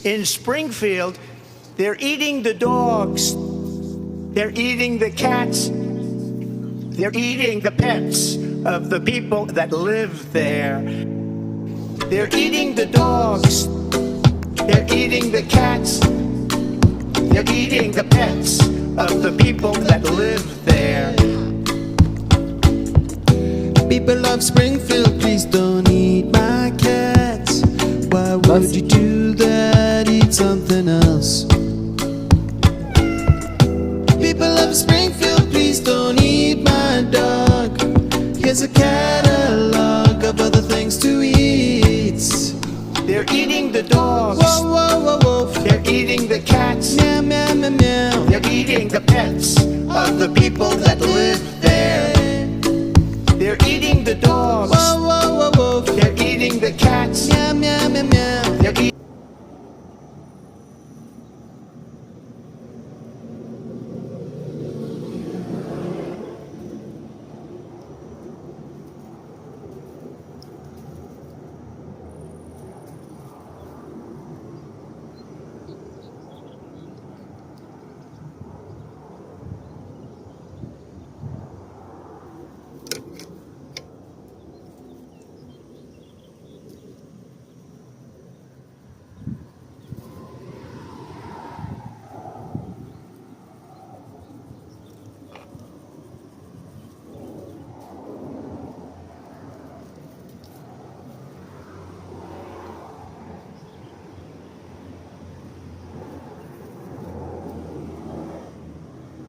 In Springfield, they're eating the dogs, they're eating the cats, they're eating the pets of the people that live there. They're eating the dogs, they're eating the cats, they're eating the pets of the people that live there. People of Springfield, please don't eat my cats. Why would you do that? Eat something else. People of Springfield, please don't eat my dog. Here's a catalog of other things to eat. They're eating the dogs, Whoa, whoa, whoa, whoa. they're eating the cats, Meow, meow, meow, meow. they're eating the pets of the people